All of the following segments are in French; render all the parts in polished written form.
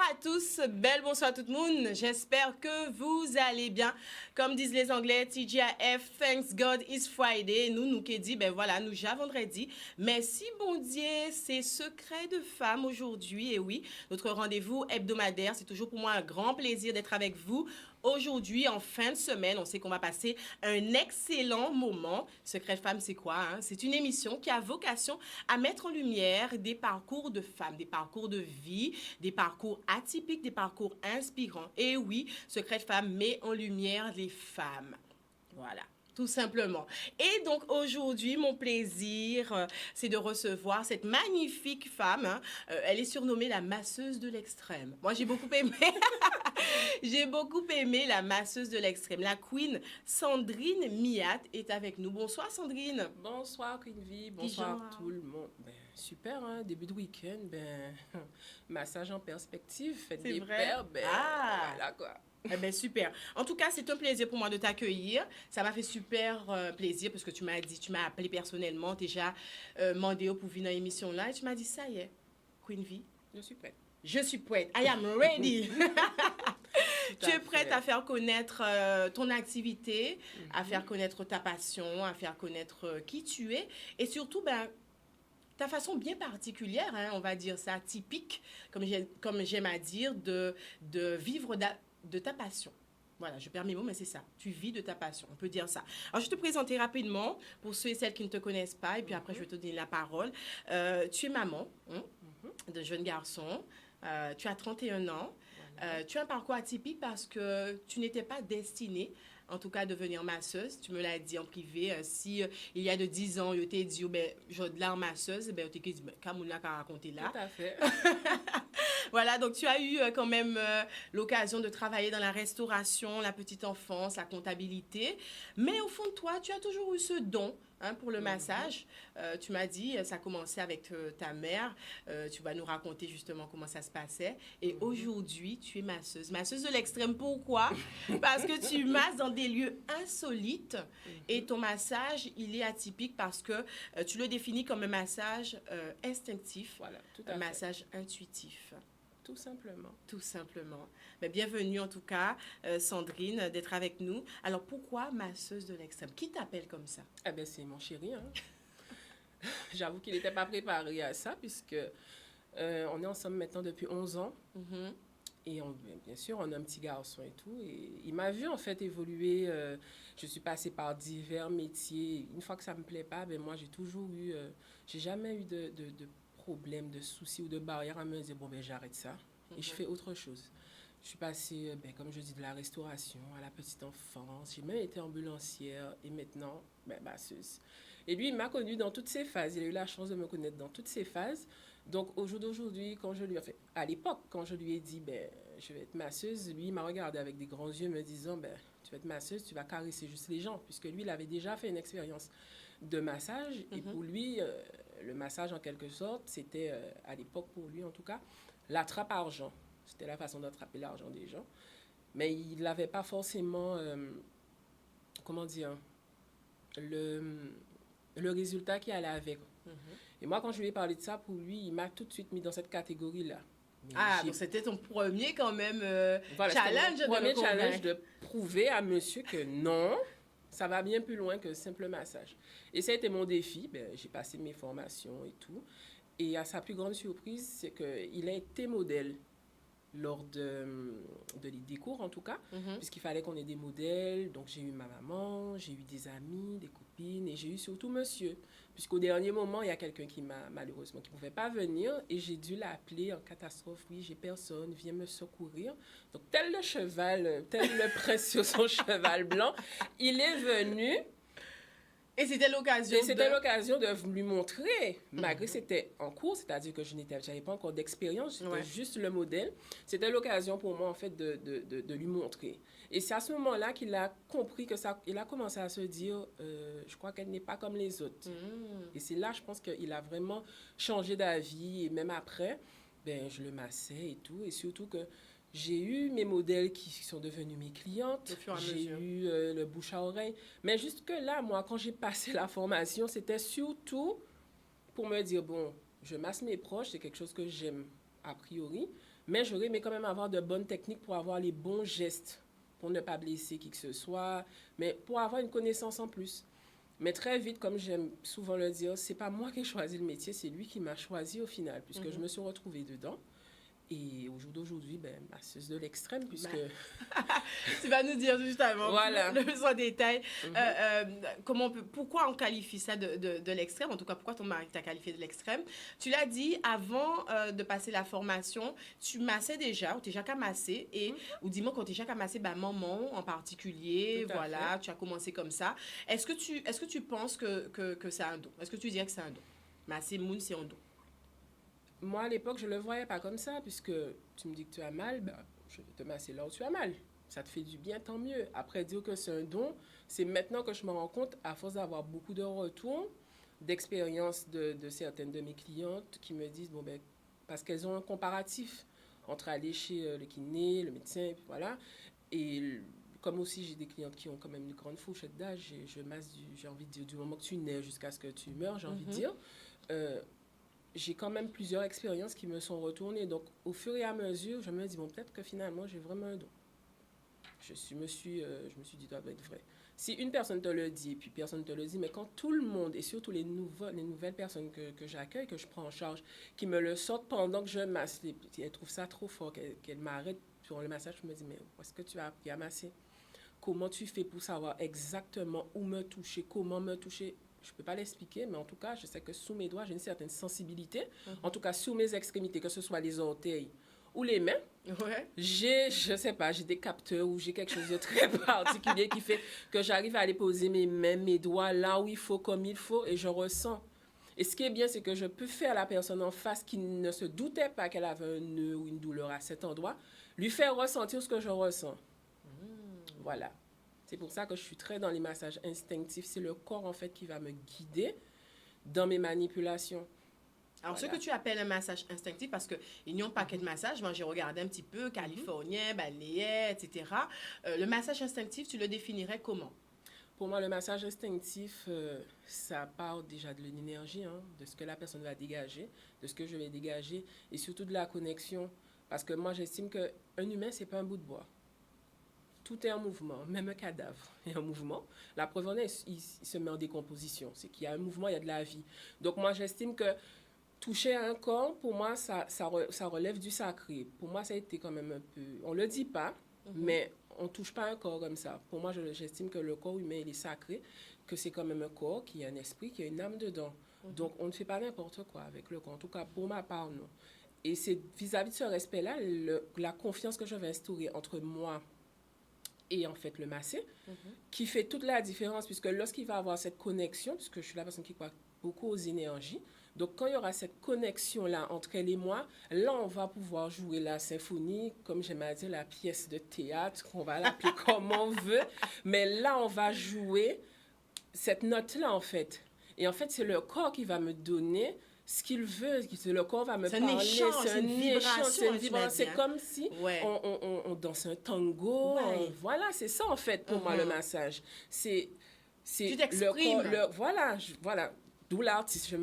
à tous, belle bonsoir tout le monde. J'espère que vous allez bien. Comme disent les Anglais, TGIF, thanks God it's Friday. Nous qui dit, ben voilà, nous ja vendredi. Mais si bon Dieu, c'est secret de femme aujourd'hui. Et oui, notre rendez-vous hebdomadaire, c'est toujours pour moi un grand plaisir d'être avec vous. Aujourd'hui, en fin de semaine, on sait qu'on va passer un excellent moment. Secret de femme, c'est quoi, hein? C'est une émission qui a vocation à mettre en lumière des parcours de femmes, des parcours de vie, des parcours atypiques, des parcours inspirants. Et oui, Secret de femme met en lumière les femmes. Voilà. Tout simplement. Et donc aujourd'hui, mon plaisir, c'est de recevoir cette magnifique femme. Hein. Elle est surnommée la masseuse de l'extrême. Moi, j'ai beaucoup aimé. J'ai beaucoup aimé la masseuse de l'extrême. La queen Sandrine Miat est avec nous. Bonsoir Sandrine. Bonsoir Queen V, bonsoir tout le monde. Ben, super, hein, début de week-end, ben, massage en perspective, faites des paires, ben, voilà quoi. Eh bien, super. En tout cas, c'est un plaisir pour moi de t'accueillir. Ça m'a fait super plaisir parce que tu m'as dit, tu m'as appelé personnellement déjà, mandé pour venir dans l'émission là et tu m'as dit, ça y est, Queen V. Je suis prête. Je suis prête. I am ready. Tu es prête à faire connaître ton activité, à faire connaître ta passion, à faire connaître qui tu es et surtout, ben, ta façon bien particulière, hein, on va dire ça, typique, comme j'aime à dire, de vivre de ta passion. Voilà, je perds mes mots, mais c'est ça. Tu vis de ta passion, on peut dire ça. Alors, je vais te présenter rapidement pour ceux et celles qui ne te connaissent pas, et puis après, je vais te donner la parole. Tu es maman de jeunes garçons. Tu as 31 ans. Tu as un parcours atypique parce que tu n'étais pas destinée, en tout cas, à devenir masseuse. Tu me l'as dit en privé. Si il y a de 10 ans, je t'ai dit, ben, je de l'art masseuse, ben, tu t'es dit, ben, Kamouna qu'a raconté là. Tout à fait. Voilà, donc tu as eu quand même l'occasion de travailler dans la restauration, la petite enfance, la comptabilité. Mais au fond de toi, tu as toujours eu ce don pour le massage. Tu m'as dit, ça a commencé avec ta mère. Tu vas nous raconter justement comment ça se passait. Et aujourd'hui, tu es masseuse. Masseuse de l'extrême, pourquoi? Parce que tu masses dans des lieux insolites. Et ton massage, il est atypique parce que tu le définis comme un massage instinctif. Voilà, tout à un fait. massage intuitif. Tout simplement. Tout simplement. Mais bienvenue en tout cas, Sandrine, d'être avec nous. Alors pourquoi masseuse de l'extrême? Qui t'appelle comme ça? Eh bien, c'est mon chéri. Hein. J'avoue qu'il n'était pas préparé à ça, puisque on est ensemble maintenant depuis 11 ans. Et bien sûr, on a un petit garçon et tout. Et il m'a vu en fait évoluer. Je suis passée par divers métiers. Une fois que ça ne me plaît pas, ben moi j'ai toujours eu. J'ai jamais eu de problème, de soucis ou de barrières à me dire bon ben j'arrête ça et je fais autre chose. Je suis passée, ben, comme je dis, de la restauration à la petite enfance. J'ai même été ambulancière et maintenant, ben, masseuse. Et lui, il m'a connue dans toutes ces phases. Il a eu la chance de me connaître dans toutes ces phases. Donc, au jour d'aujourd'hui, quand je lui ai fait, à l'époque, quand je lui ai dit, ben, je vais être masseuse, lui, il m'a regardé avec des grands yeux, me disant, ben, tu vas être masseuse, tu vas caresser juste les gens. Puisque lui, il avait déjà fait une expérience de massage. Et pour lui, le massage, en quelque sorte, c'était, à l'époque, pour lui en tout cas, l'attrape-argent. C'était la façon d'attraper l'argent des gens. Mais il n'avait pas forcément, comment dire, le résultat qui allait avec. Et moi, quand je lui ai parlé de ça, pour lui, il m'a tout de suite mis dans cette catégorie-là. Donc c'était ton premier quand même voilà, challenge. Mon premier challenge de prouver à monsieur que non, ça va bien plus loin que simple massage. Et ça a été mon défi. Ben, j'ai passé mes formations et tout. Et à sa plus grande surprise, c'est qu'il a été modèle lors des cours en tout cas, puisqu'il fallait qu'on ait des modèles. Donc j'ai eu ma maman, j'ai eu des amis, des copines et j'ai eu surtout monsieur. Puisqu'au dernier moment, il y a quelqu'un qui malheureusement qui ne pouvait pas venir et j'ai dû l'appeler en catastrophe. Oui, j'ai personne, viens me secourir. Donc tel le cheval, tel le prince sur son cheval blanc, il est venu. Et c'était l'occasion. De lui montrer, malgré que c'était en cours, c'est-à-dire que je n'avais pas encore d'expérience, j'étais juste le modèle. C'était l'occasion pour moi, en fait, de lui montrer. Et c'est à ce moment-là qu'il a compris que ça, il a commencé à se dire, je crois qu'elle n'est pas comme les autres. Et c'est là, je pense qu'il a vraiment changé d'avis. Et même après, ben, je le massais et tout. Et surtout que j'ai eu mes modèles qui sont devenus mes clientes. J'ai eu le bouche à oreille. Mais jusque-là, moi, quand j'ai passé la formation, c'était surtout pour me dire, bon, je masse mes proches, c'est quelque chose que j'aime a priori. Mais j'aurais aimé quand même avoir de bonnes techniques pour avoir les bons gestes, pour ne pas blesser qui que ce soit, mais pour avoir une connaissance en plus. Mais très vite, comme j'aime souvent le dire, c'est pas moi qui ai choisi le métier, c'est lui qui m'a choisi au final, puisque je me suis retrouvée dedans. Et au jour d'aujourd'hui, ben, masseuse de l'extrême, puisque... Tu vas nous dire justement voilà. le besoin de détails. Pourquoi on qualifie ça de l'extrême? En tout cas, pourquoi ton mari t'a qualifié de l'extrême? Tu l'as dit, avant de passer la formation, tu massais déjà, ou t'es déjà qu'à masser, ou dis-moi quand t'es déjà qu'à masser, ben, maman en particulier, Tout à voilà, fait. tu as commencé comme ça. Est-ce que tu penses que c'est un don? Est-ce que tu dirais que c'est un don? Masser Moon, c'est un don. Moi, à l'époque, je ne le voyais pas comme ça, puisque tu me dis que tu as mal, ben, je vais te masser là où tu as mal. Ça te fait du bien, tant mieux. Après, dire que c'est un don, c'est maintenant que je me rends compte, à force d'avoir beaucoup de retours, d'expérience de certaines de mes clientes qui me disent, bon, ben, parce qu'elles ont un comparatif entre aller chez le kiné, le médecin, et puis voilà. Et comme aussi, j'ai des clientes qui ont quand même une grande fourchette d'âge, je masse, j'ai envie de dire, du moment que tu nais jusqu'à ce que tu meurs, j'ai envie de dire. J'ai quand même plusieurs expériences qui me sont retournées. Donc, au fur et à mesure, je me dis, bon, peut-être que finalement, j'ai vraiment un don. Je me suis dit, ça doit être vrai. Si une personne te le dit, puis personne ne te le dit, mais quand tout le monde, et surtout les nouvelles personnes que j'accueille, que je prends en charge, qui me le sortent pendant que je masse, elles trouvent ça trop fort, qu'elles m'arrêtent sur le massage, je me dis, mais où est-ce que tu as appris à masser? Comment tu fais pour savoir exactement où me toucher, comment me toucher? Je ne peux pas l'expliquer, mais en tout cas, je sais que sous mes doigts, j'ai une certaine sensibilité. En tout cas, sous mes extrémités, que ce soit les orteils ou les mains, je sais pas, j'ai des capteurs ou j'ai quelque chose de très particulier qui fait que j'arrive à aller poser mes mains, mes doigts là où il faut, comme il faut, et je ressens. Et ce qui est bien, c'est que je peux faire à la personne en face qui ne se doutait pas qu'elle avait un nœud ou une douleur à cet endroit, lui faire ressentir ce que je ressens. Voilà. C'est pour ça que je suis très dans les massages instinctifs. C'est le corps, en fait, qui va me guider dans mes manipulations. Alors, voilà. Ce que tu appelles un massage instinctif, parce qu'il n'y a pas que de massage, moi j'ai regardé un petit peu, californien, baléais, etc. Le massage instinctif, tu le définirais comment? Pour moi, le massage instinctif, ça part déjà de l'énergie, hein, de ce que la personne va dégager, de ce que je vais dégager, et surtout de la connexion. Parce que moi, j'estime qu'un humain, c'est pas un bout de bois. Tout est en mouvement, même un cadavre est en mouvement. La preuve en est, il se met en décomposition. C'est qu'il y a un mouvement, il y a de la vie. Donc moi, j'estime que toucher à un corps, pour moi, ça relève du sacré. Pour moi, ça a été quand même un peu... On ne le dit pas, mais on ne touche pas un corps comme ça. Pour moi, j'estime que le corps humain, il est sacré, que c'est quand même un corps qui a un esprit, qui a une âme dedans. Donc, on ne fait pas n'importe quoi avec le corps. En tout cas, pour ma part, non. Et c'est vis-à-vis de ce respect-là, la confiance que je vais instaurer entre moi et en fait le massé, qui fait toute la différence, puisque lorsqu'il va avoir cette connexion, puisque je suis la personne qui croit beaucoup aux énergies, donc quand il y aura cette connexion-là entre elle et moi, là on va pouvoir jouer la symphonie, comme j'aime à dire, la pièce de théâtre, on va l'appeler comme on veut, mais là on va jouer cette note-là en fait. Et en fait c'est le corps qui va me donner ce qu'il veut, le corps va me parler, c'est un échange, c'est une vibration. C'est comme si on danse un tango. Voilà, c'est ça en fait pour moi le massage. C'est tu t'exprimes. Voilà. D'où l'artiste. Je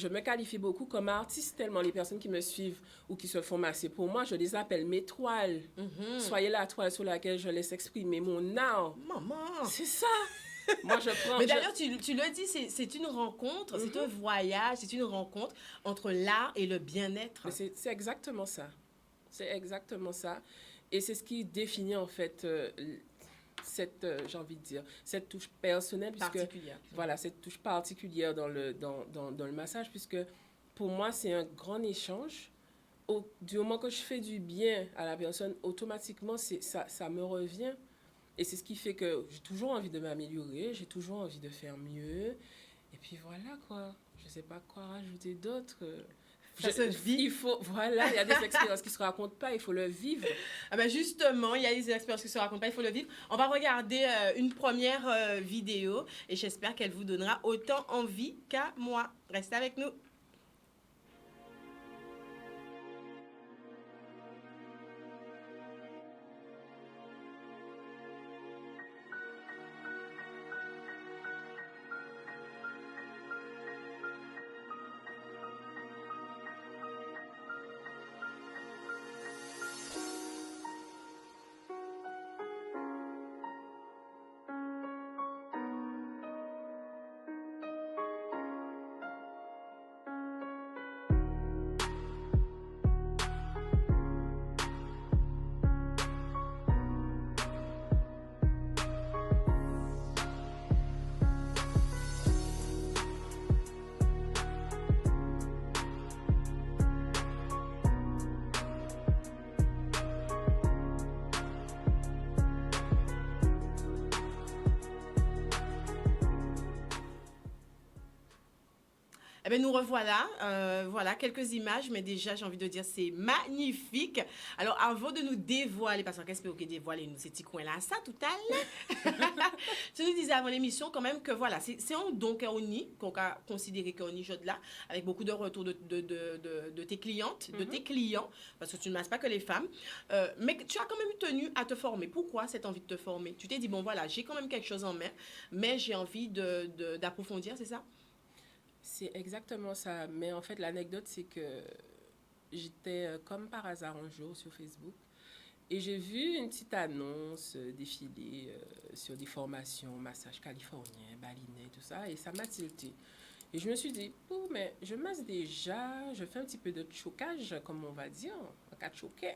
me qualifie beaucoup comme artiste tellement les personnes qui me suivent ou qui se font masser pour moi, je les appelle mes toiles. Soyez la toile sur laquelle je laisse exprimer mon art. Maman. C'est ça. Moi, je prends. Mais d'ailleurs, tu le dis, c'est une rencontre, c'est un voyage, c'est une rencontre entre l'art et le bien-être. C'est exactement ça. C'est exactement ça. Et c'est ce qui définit en fait j'ai envie de dire, cette touche personnelle. Particulière. Voilà, cette touche particulière dans le massage, puisque pour moi, c'est un grand échange. Du moment que je fais du bien à la personne, automatiquement, ça me revient. Et c'est ce qui fait que j'ai toujours envie de m'améliorer, j'ai toujours envie de faire mieux. Et puis voilà, quoi. Je ne sais pas quoi rajouter d'autre. Ça se vit. Il y a des expériences qui ne se racontent pas, il faut le vivre. Ah ben justement, il y a des expériences qui ne se racontent pas, il faut le vivre. On va regarder une première vidéo et j'espère qu'elle vous donnera autant envie qu'à moi. Restez avec nous. bien, nous revoilà. Voilà, quelques images, mais déjà, j'ai envie de dire, c'est magnifique. Alors, avant de nous dévoiler, parce qu'est-ce que dévoiler nous, ces petits coins-là, ça, tout à l'heure. Tu nous disais avant l'émission, quand même, que voilà, c'est un don qu'on a considéré qu'on y là, avec beaucoup de retours de tes clientes, de tes clients, parce que tu ne masses pas que les femmes. Mais tu as quand même tenu à te former. Pourquoi cette envie de te former? Tu t'es dit, bon, voilà, j'ai quand même quelque chose en main, mais j'ai envie d'approfondir, c'est ça? C'est exactement ça. Mais en fait, l'anecdote, c'est que j'étais comme par hasard un jour sur Facebook et j'ai vu une petite annonce défiler sur des formations, massage californien, balinais, tout ça, et ça m'a tilté. Et je me suis dit, oh, mais je masse déjà, je fais un petit peu de chocage, comme on va dire, en cas de choquer.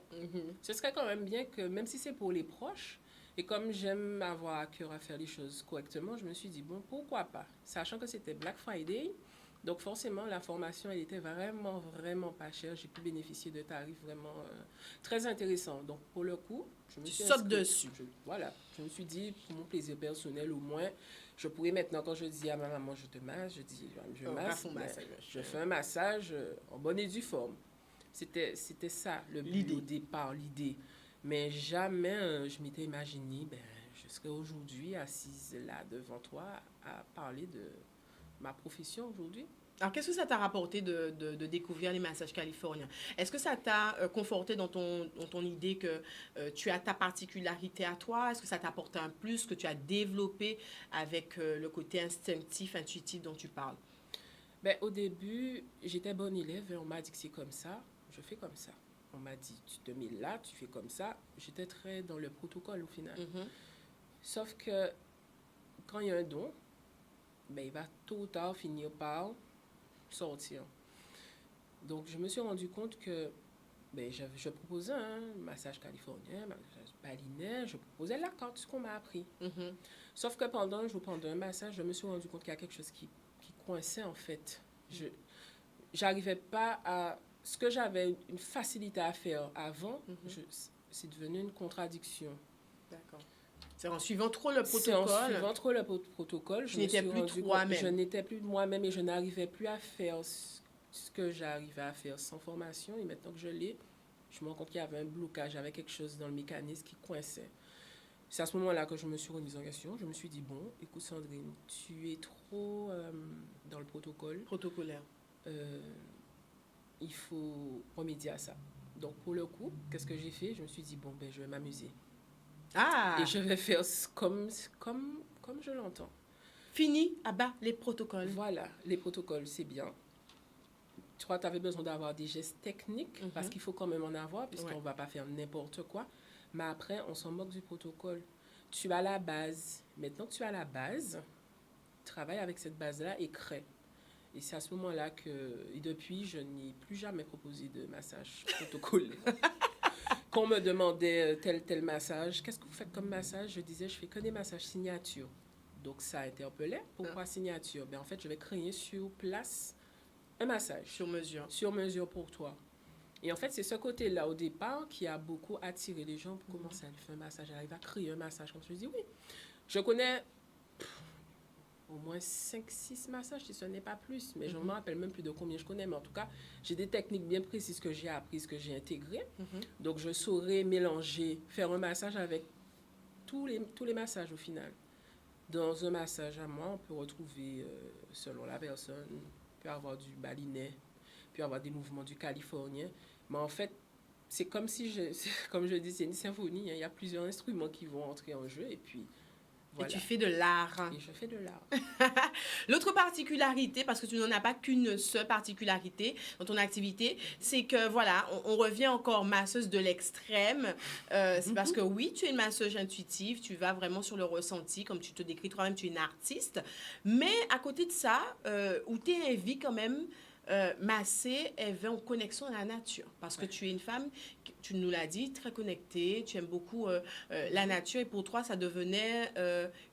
Ce serait quand même bien que, même si c'est pour les proches, et comme j'aime avoir à cœur à faire les choses correctement, je me suis dit, bon, pourquoi pas? Sachant que c'était Black Friday, donc forcément, la formation, elle était vraiment, vraiment pas chère. J'ai pu bénéficier de tarifs vraiment très intéressants. Donc, pour le coup, je me Tu suis sautes inscrite. dessus. Voilà, je me suis dit, pour mon plaisir personnel au moins, je pourrais maintenant, quand je dis à ma maman, je te masse, je dis, je masse, je fais un massage en bonne et due forme. C'était ça, le but au départ, l'idée. Mais jamais je m'étais imaginé, ben, je serais aujourd'hui assise là devant toi à parler de ma profession aujourd'hui. Alors, qu'est-ce que ça t'a rapporté de découvrir les massages californiens? Est-ce que ça t'a conforté dans ton idée que tu as ta particularité à toi? Est-ce que ça t'a apporté un plus que tu as développé avec le côté instinctif, intuitif dont tu parles? Ben, au début, j'étais bonne élève et on m'a dit que c'est comme ça, je fais comme ça. On m'a dit, tu te mets là, tu fais comme ça. J'étais très dans le protocole au final. Sauf que quand il y a un don, ben, il va tôt ou tard finir par sortir. Donc, je me suis rendu compte que ben, je proposais un massage californien, un massage balinais, je proposais la carte, ce qu'on m'a appris. Sauf que pendant un massage, je me suis rendu compte qu'il y a quelque chose qui coinçait en fait. Je n'arrivais pas à... Ce que j'avais une facilité à faire avant, c'est devenu une contradiction. D'accord. C'est en suivant trop le protocole. C'est en suivant trop le protocole. Je n'étais plus toi-même. Je n'étais plus moi-même et je n'arrivais plus à faire ce que j'arrivais à faire sans formation. Et maintenant que je l'ai, je me rends compte qu'il y avait un blocage, il y avait quelque chose dans le mécanisme qui coinçait. C'est à ce moment-là que je me suis remise en question. Je me suis dit, bon, écoute Sandrine, tu es trop dans le protocole. Protocolaire. Il faut remédier à ça. Donc, pour le coup, qu'est-ce que j'ai fait? Je me suis dit, bon, ben, je vais m'amuser. Ah! Et je vais faire comme je l'entends. Fini à bas les protocoles. Voilà, les protocoles, c'est bien. Tu crois que tu avais besoin d'avoir des gestes techniques, parce qu'il faut quand même en avoir, puisqu'on ne va pas faire n'importe quoi. Mais après, on s'en moque du protocole. Tu as la base. Maintenant que tu as la base, travaille avec cette base-là et crée. Et c'est à ce moment-là que, et depuis, je n'ai plus jamais proposé de massage protocolaire. Quand on me demandait tel massage, qu'est-ce que vous faites comme massage? Je disais, je fais que des massages signature. Donc ça interpellait. Pourquoi signature? Ben, en fait, je vais créer sur place un massage. Sur mesure. Sur mesure pour toi. Et en fait, c'est ce côté-là, au départ, qui a beaucoup attiré les gens pour commencer à lui faire un massage. Elle arrive à créer un massage. Comme je dis, oui. Je connais au moins 5-6 massages, si ce n'est pas plus. Mais je ne me rappelle même plus de combien je connais. Mais en tout cas, j'ai des techniques bien précises que j'ai apprises, que j'ai intégrées. Donc, je saurais mélanger, faire un massage avec tous les massages au final. Dans un massage à moi, on peut retrouver, selon la personne, on peut avoir du balinais, on peut avoir des mouvements du californien. Mais en fait, c'est comme si, comme je dis, c'est une symphonie. Hein. Il y a plusieurs instruments qui vont entrer en jeu. Et puis, voilà. Et tu fais de l'art. Et je fais de l'art. L'autre particularité, parce que tu n'en as pas qu'une seule particularité dans ton activité, c'est que, voilà, on revient encore masseuse de l'extrême. C'est parce que, oui, tu es une masseuse intuitive, tu vas vraiment sur le ressenti, comme tu te décris toi-même, tu es une artiste. Mais à côté de ça, où tu es vie quand même, masser, elle va en connexion à la nature. Parce que tu es une femme, tu nous l'as dit, très connectée, tu aimes beaucoup la nature et pour toi, ça devenait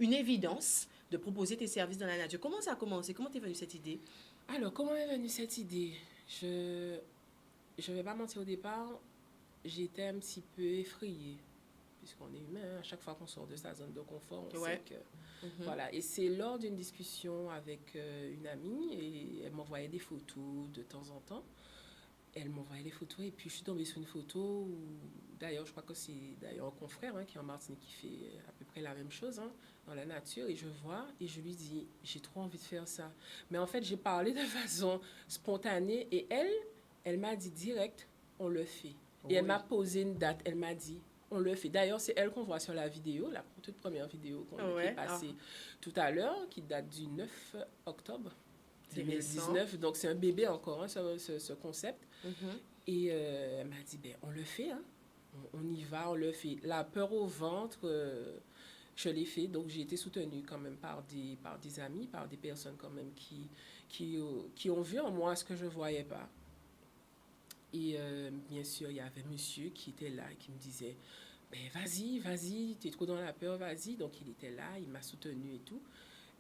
une évidence de proposer tes services dans la nature. Comment ça a commencé? Comment t'es venue cette idée? Alors, comment est venue cette idée? Je vais pas mentir, au départ, j'étais un petit peu effrayée puisqu'on est humain, hein, à chaque fois qu'on sort de sa zone de confort, on Ouais. sait que... Voilà, et c'est lors d'une discussion avec une amie, et elle m'envoyait des photos de temps en temps. Elle m'envoyait les photos, et puis je suis tombée sur une photo où, d'ailleurs, je crois que c'est d'ailleurs un confrère qui est en Martinique qui fait à peu près la même chose dans la nature, et je vois, et je lui dis, j'ai trop envie de faire ça. Mais en fait, j'ai parlé de façon spontanée, et elle m'a dit direct, on le fait. Et elle m'a posé une date, elle m'a dit, on le fait. D'ailleurs, c'est elle qu'on voit sur la vidéo, la toute première vidéo qui est passée tout à l'heure, qui date du 9 octobre 2019. Donc, c'est un bébé encore, ce concept. Et elle m'a dit, ben, on le fait, hein. On y va, on le fait. La peur au ventre, je l'ai fait. Donc, j'ai été soutenue quand même par des amis, par des personnes quand même qui ont vu en moi ce que je ne voyais pas. Et bien sûr, il y avait monsieur qui était là et qui me disait, ben, vas-y, tu es trop dans la peur, vas-y. Donc, il était là, il m'a soutenue et tout.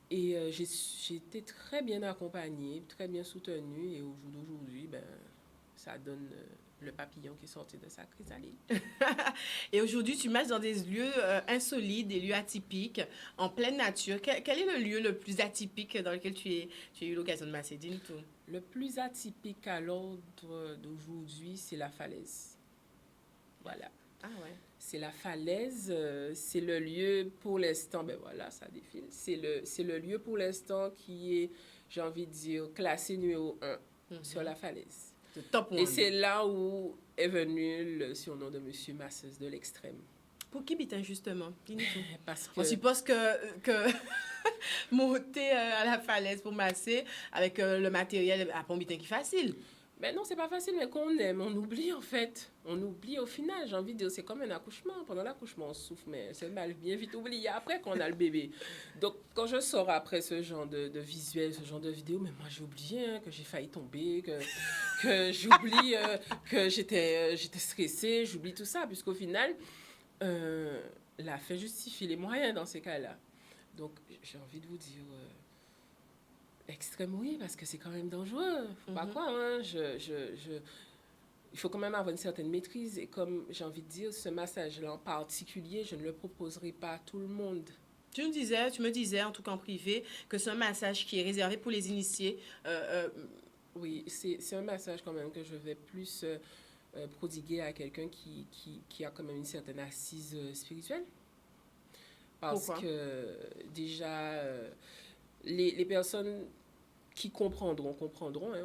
Et j'ai été très bien accompagnée, très bien soutenue. Et au jour d'aujourd'hui, ben, ça donne le papillon qui est sorti de sa chrysalide. Et aujourd'hui, tu marches dans des lieux insolites, des lieux atypiques, en pleine nature. Quel est le lieu le plus atypique dans lequel tu as eu l'occasion de masser? Dis-nous tout. Le plus atypique à l'ordre d'aujourd'hui, c'est la falaise. Voilà. Ah ouais. C'est la falaise, c'est le lieu pour l'instant, ben voilà, ça défile. C'est le lieu pour l'instant qui est, j'ai envie de dire, classé numéro 1 sur la falaise. Le top one. Et c'est là où est venu le surnom de Monsieur Masseuse de l'extrême. Pour qui bitin justement? Dis-nous tout. Parce que... On suppose que monter à la falaise pour masser avec le matériel à pombitin qui est facile. Mais non, c'est pas facile, mais qu'on aime, on oublie en fait. On oublie au final, j'ai envie de dire, c'est comme un accouchement. Pendant l'accouchement, on souffre, mais c'est bien vite oublié après qu'on a le bébé. Donc, quand je sors après ce genre de visuel, ce genre de vidéo, mais moi j'ai oublié que j'ai failli tomber, que j'oublie que j'étais stressée, j'oublie tout ça, puisqu'au final, la fait justifie les moyens dans ces cas-là. Donc, j'ai envie de vous dire... extrême, oui, parce que c'est quand même dangereux. Faut pas croire, hein. Il faut quand même avoir une certaine maîtrise. Et comme j'ai envie de dire, ce massage-là en particulier, je ne le proposerai pas à tout le monde. Tu me disais, en tout cas en privé, que c'est un massage qui est réservé pour les initiés. Oui, c'est un massage quand même que je vais plus prodiguer à quelqu'un qui a quand même une certaine assise spirituelle. Parce Pourquoi? que déjà, les personnes qui comprendront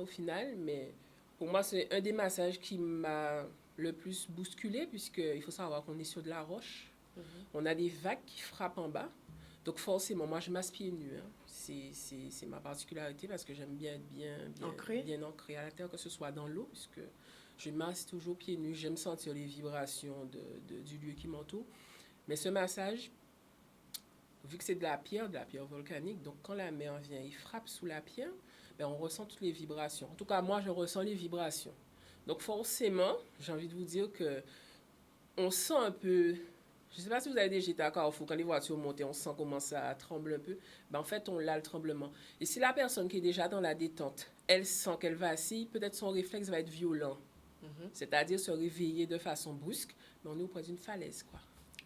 au final, mais pour moi, c'est un des massages qui m'a le plus bousculé, puisqu'il faut savoir qu'on est sur de la roche. On a des vagues qui frappent en bas. Donc forcément, moi, je masse pieds nus. Hein. C'est ma particularité parce que j'aime bien être bien ancré à la terre, que ce soit dans l'eau, puisque je masse toujours pieds nus. J'aime sentir les vibrations du lieu qui m'entoure. Mais ce massage, vu que c'est de la pierre volcanique, donc quand la mer vient, il frappe sous la pierre, ben on ressent toutes les vibrations. En tout cas, moi, je ressens les vibrations. Donc forcément, j'ai envie de vous dire que on sent un peu... Je ne sais pas si vous avez déjà été à Carrefour, quand les voitures montent, on sent comment ça tremble un peu. Ben, en fait, on a le tremblement. Et si la personne qui est déjà dans la détente, elle sent qu'elle vacille, peut-être son réflexe va être violent. C'est-à-dire se réveiller de façon brusque, mais on est auprès d'une falaise, quoi.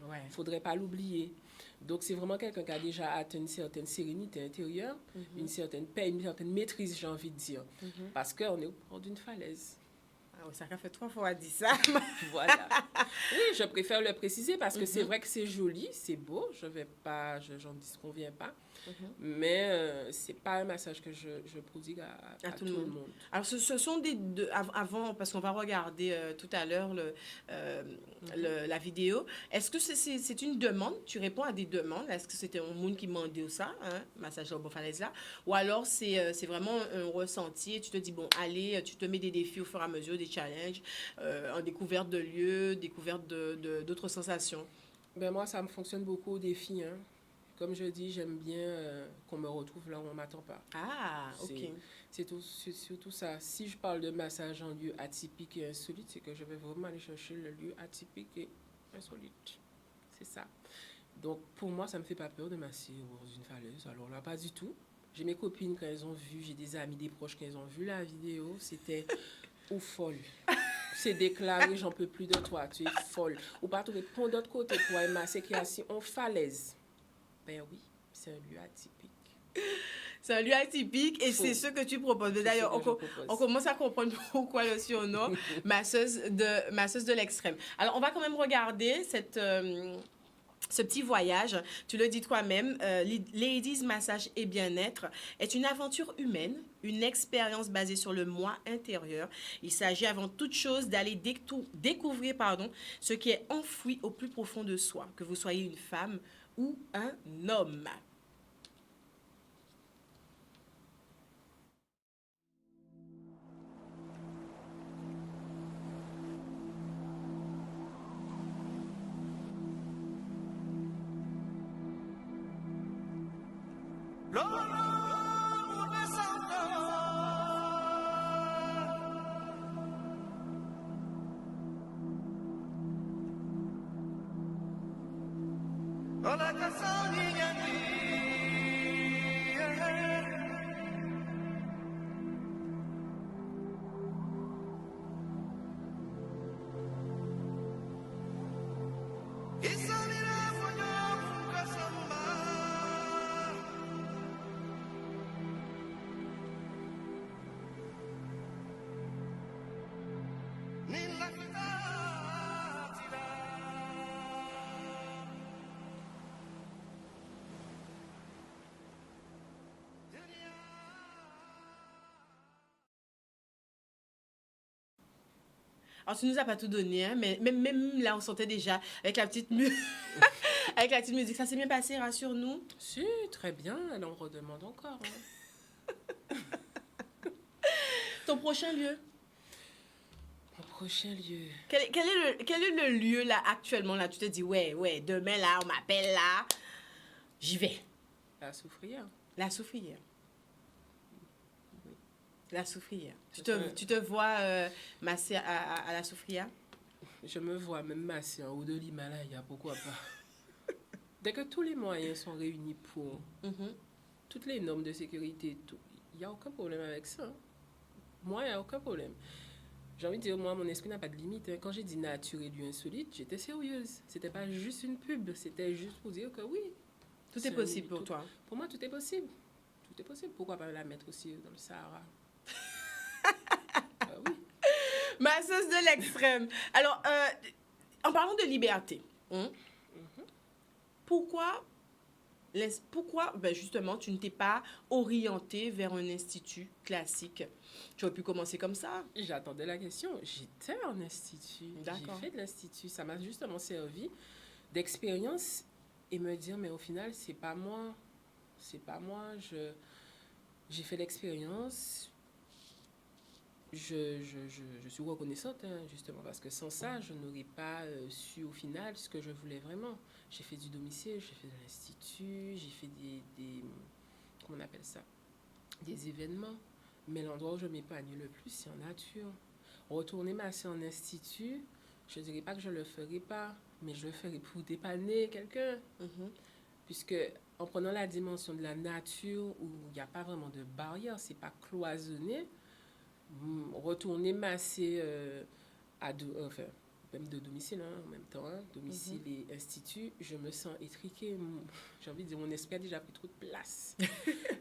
Ouais. Il ne faudrait pas l'oublier. Donc, c'est vraiment quelqu'un qui a déjà atteint une certaine sérénité intérieure, une certaine paix, une certaine maîtrise, j'ai envie de dire. Parce qu'on est au bord d'une falaise. Ah oui, ça a fait 3 fois dit ça. Voilà. Oui, je préfère le préciser parce que c'est vrai que c'est joli, c'est beau, j'en disconviens pas. Mais c'est pas un massage que je prodigue à tout le monde. Alors, ce sont avant, parce qu'on va regarder tout à l'heure la vidéo. Est-ce que c'est une demande? Tu réponds à des demandes? Est-ce que c'était un monde qui demandait ça, hein, massage au falaise là? Ou alors c'est vraiment un ressenti et tu te dis, bon, allez, tu te mets des défis au fur et à mesure, des challenges, en découverte de lieux, découverte d'autres sensations? Ben moi, ça me fonctionne beaucoup au défi, hein. Comme je dis, j'aime bien qu'on me retrouve là où on ne m'attend pas. Ah, ok. C'est surtout ça. Si je parle de massage en lieu atypique et insolite, c'est que je vais vraiment aller chercher le lieu atypique et insolite. C'est ça. Donc, pour moi, ça ne me fait pas peur de masser au bord d'une falaise. Alors là, pas du tout. J'ai mes copines quand elles ont vu, j'ai des amis, des proches quand elles ont vu la vidéo, c'était ou folle. c'est déclaré, j'en peux plus de toi, tu es folle. Ou pas trouver point d'autre côté pour aller masser qui est assis en falaise. Ben oui, c'est un lieu atypique. C'est un lieu atypique et c'est ce que tu proposes. Mais d'ailleurs, on commence à comprendre pourquoi le surnom masseuse de l'extrême. Alors, on va quand même regarder ce petit voyage. Tu le dis toi-même, Ladies Massage et Bien-être est une aventure humaine, une expérience basée sur le moi intérieur. Il s'agit avant toute chose d'aller découvrir ce qui est enfoui au plus profond de soi, que vous soyez une femme ou un homme. Alors, tu nous as pas tout donné, hein, mais même là, on sentait déjà avec la petite, avec la petite musique. Ça s'est bien passé, rassure-nous. Si, très bien. Elle en redemande encore. Hein. Ton prochain lieu? Mon prochain lieu. Quel est le lieu, là, actuellement, là? Tu te dis, ouais, demain, là, on m'appelle, là, j'y vais. La Soufrière. La Soufrière. La Soufrière. Tu te vois masser à la Soufrière? Je me vois même masser en haut de l'Himalaya, pourquoi pas. Dès que tous les moyens sont réunis pour toutes les normes de sécurité, il n'y a aucun problème avec ça. Moi, il n'y a aucun problème. J'ai envie de dire, moi, mon esprit n'a pas de limite. Hein. Quand j'ai dit nature et lieu insolite, j'étais sérieuse. C'était pas juste une pub, c'était juste pour dire que oui. Tout est possible pour toi. Pour moi, tout est possible. Tout est possible. Pourquoi pas la mettre aussi dans le Sahara? Oui. Masseuse de l'extrême. Alors, en parlant de liberté, pourquoi justement, tu ne t'es pas orientée vers un institut classique? Tu aurais pu commencer comme ça. J'attendais la question. J'étais en institut. D'accord. J'ai fait de l'institut. Ça m'a justement servi d'expérience et me dire, mais au final, c'est pas moi. C'est pas moi. J'ai fait l'expérience. Je suis reconnaissante, hein, justement, parce que sans ça, je n'aurais pas su au final ce que je voulais vraiment. J'ai fait du domicile, j'ai fait de l'institut, j'ai fait des comment on appelle ça? Des événements. Mais l'endroit où je m'épanouis le plus, c'est en nature. Retourner masser en institut, je ne dirais pas que je ne le ferai pas, mais je le ferai pour dépanner quelqu'un. Puisque en prenant la dimension de la nature, où il n'y a pas vraiment de barrière, c'est pas cloisonné, retourner masser enfin, même de domicile hein, en même temps, hein, domicile et institut, je me sens étriquée. J'ai envie de dire, mon esprit a déjà pris trop de place.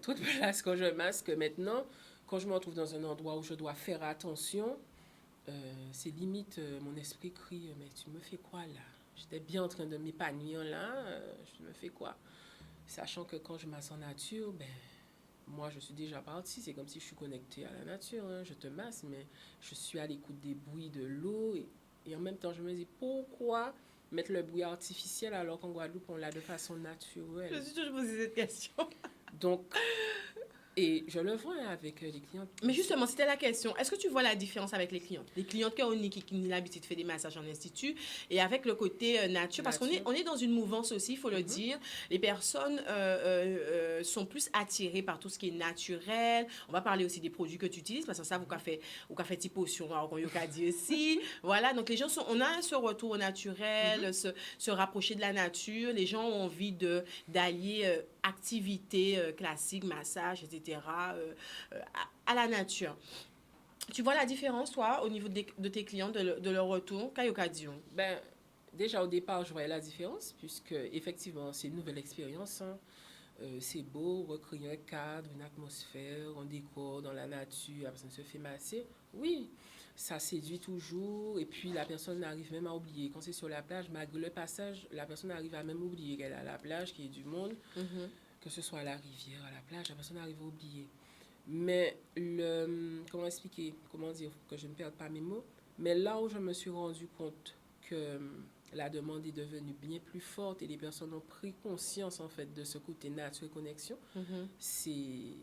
Trop de place quand je masse que maintenant, quand je me retrouve dans un endroit où je dois faire attention, c'est limite, mon esprit crie, mais tu me fais quoi là? J'étais bien en train de m'épanouir là, je me fais quoi? Sachant que quand je masse en nature, moi, je suis déjà partie. C'est comme si je suis connectée à la nature. Hein. Je te masse, mais je suis à l'écoute des bruits de l'eau. Et en même temps, je me dis, pourquoi mettre le bruit artificiel alors qu'en Guadeloupe, on l'a de façon naturelle? Je me suis toujours posé cette question. Donc, et je le vois avec les clientes. Mais justement, c'était la question. Est-ce que tu vois la différence avec les clientes? Les clientes qui ont l'habitude de faire des massages en institut et avec le côté nature. Parce qu'on est dans une mouvance aussi, il faut le dire. Les personnes sont plus attirées par tout ce qui est naturel. On va parler aussi des produits que tu utilises. Parce que ça, vous avez fait des potions, alors qu'on y a dit aussi. Voilà, donc les gens on a ce retour au naturel, se rapprocher de la nature. Les gens ont envie d'allier activités classiques, massage, etc., à la nature. Tu vois la différence, toi, au niveau de tes clients, de leur retour, qu'a occasion? Ben, déjà au départ, je voyais la différence, puisque effectivement, c'est une nouvelle expérience. Hein. C'est beau, recréer un cadre, une atmosphère, un décor dans la nature, la personne se fait masser. Oui, ça séduit toujours, et puis la personne arrive même à oublier. Quand c'est sur la plage, malgré le passage, la personne arrive à même oublier qu'elle est à la plage, qu'il y ait du monde, Mhm. que ce soit à la rivière, à la plage, la personne arrive à oublier. Mais comment expliquer, comment dire, que je ne perde pas mes mots. Mais là où je me suis rendu compte que la demande est devenue bien plus forte et les personnes ont pris conscience en fait de ce côté nature et connexion, Mhm. c'est,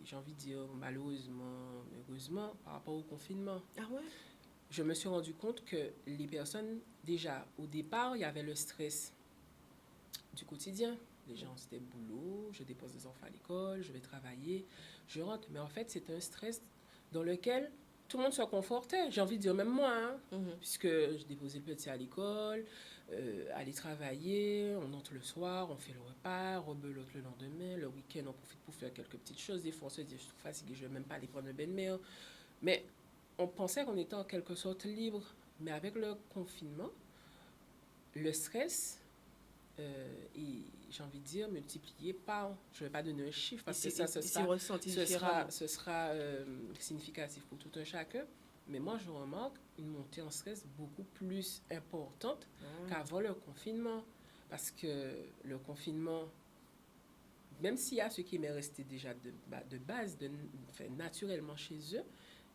j'ai envie de dire malheureusement, heureusement, par rapport au confinement. Ah ouais? Je me suis rendu compte que les personnes, déjà au départ, il y avait le stress du quotidien. Les gens, c'était boulot, je dépose des enfants à l'école, je vais travailler, je rentre. Mais en fait, c'est un stress dans lequel tout le monde se confortait. J'ai envie de dire, même moi, hein, Mhm. puisque je déposais le petit à l'école, aller travailler, on entre le soir, on fait le repas, rebelote le lendemain, le week-end, on profite pour faire quelques petites choses. Des fois, on se dit, je suis trop fatiguée, je ne vais même pas aller prendre le bain de mer. Mais on pensait qu'on était en quelque sorte libre. Mais avec le confinement, le stress, et j'ai envie de dire multiplié par, je ne vais pas donner un chiffre parce que ça, C'est ressenti différemment. ce sera significatif pour tout un chacun. Mais moi, je remarque une montée en stress beaucoup plus importante qu'avant le confinement. Parce que le confinement, même s'il y a ceux qui m'est resté déjà de base, enfin, naturellement chez eux,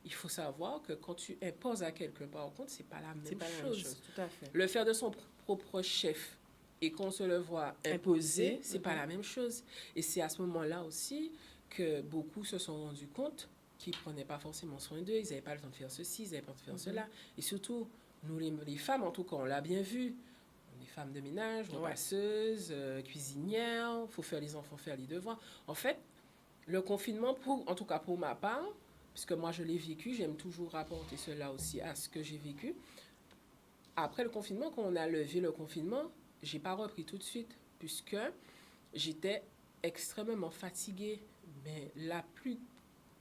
il faut savoir que quand tu imposes à quelqu'un, par contre, c'est pas la C'est même pas la même chose. chose, tout à fait. Le faire de son propre chef et qu'on se le voit imposer, Imposé. c'est pas la même chose. Et c'est à ce moment-là aussi que beaucoup se sont rendus compte qu'ils prenaient pas forcément soin d'eux, ils n'avaient pas le temps de faire ceci, ils n'avaient pas le temps de faire cela. Et surtout, nous les femmes, en tout cas, on l'a bien vu. Les femmes de ménage, repasseuses, cuisinières, il faut faire les enfants, faire les devoirs. En fait, le confinement, en tout cas pour ma part, puisque moi je l'ai vécu, j'aime toujours rapporter cela aussi à ce que j'ai vécu. Après le confinement, quand on a levé le confinement, j'ai pas repris tout de suite, puisque j'étais extrêmement fatiguée. Mais la plus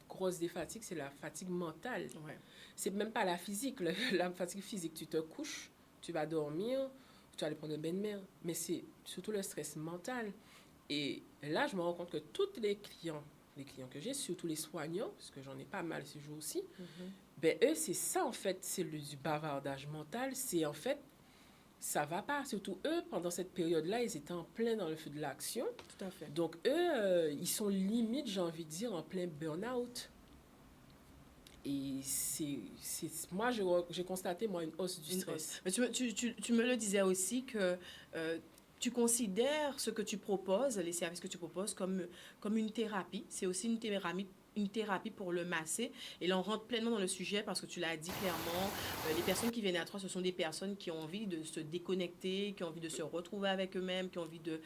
grosse des fatigues, c'est la fatigue mentale. Ouais. C'est même pas la physique. La fatigue physique, tu te couches, tu vas dormir, tu vas aller prendre un bain de mer. Mais c'est surtout le stress mental. Et là, je me rends compte que tous les clients que j'ai, surtout les soignants, parce que j'en ai pas mal ce jour-ci, ben eux, c'est ça en fait, c'est du bavardage mental. C'est en fait, ça va pas. Surtout eux, pendant cette période-là, ils étaient en plein dans le feu de l'action. Tout à fait. Donc eux, ils sont limite, j'ai envie de dire, en plein burn-out. Et moi, j'ai constaté, moi, une hausse du stress. Mais tu me le disais aussi que tu considères ce que tu proposes, les services que tu proposes, comme une thérapie. C'est aussi une thérapie pour le masser. Et là, on rentre pleinement dans le sujet parce que tu l'as dit clairement. Les personnes qui viennent à toi, ce sont des personnes qui ont envie de se déconnecter, qui ont envie de se retrouver avec eux-mêmes, qui ont envie de...